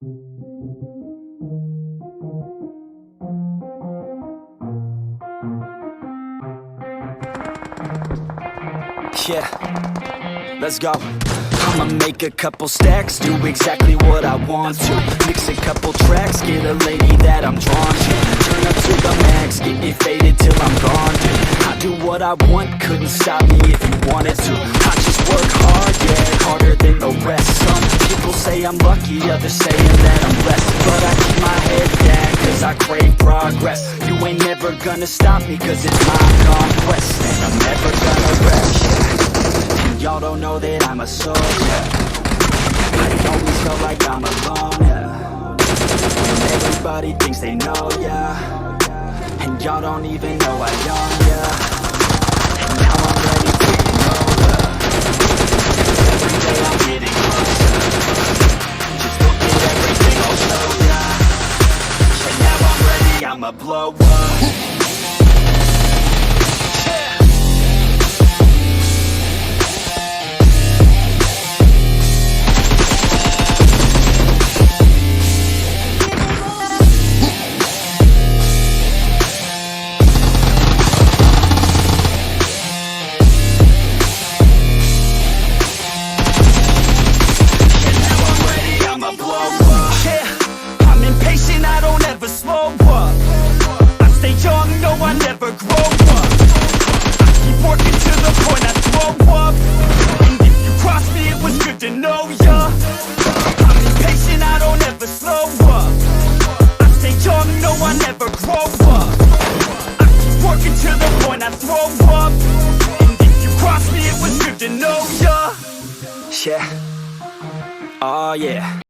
Yeah, let's go. I'ma make a couple stacks, do exactly what I want to. Mix a couple tracks, get a lady that I'm drawn to. Turn up to the max, get me faded till I'm gone, dude. I do what I want, couldn't stop me if you wanted to. I just work hard, yeah, harder than the rest. Some people say I'm lucky, others saying that I'm blessed. But I keep my head down, cause I crave progress. You ain't never gonna stop me, cause it's my conquest. And I'm never gonna rest, yeah. And y'all don't know that I'm a soldier. I always felt like I'm alone, yeah. And everybody thinks they know, yeah. And y'all don't even know I own, yeah. And now I'm ready to take over. Every day I'm getting closer. Just look at everything I'll show ya. And now I'm ready, I'ma blow up. Yeah, oh yeah.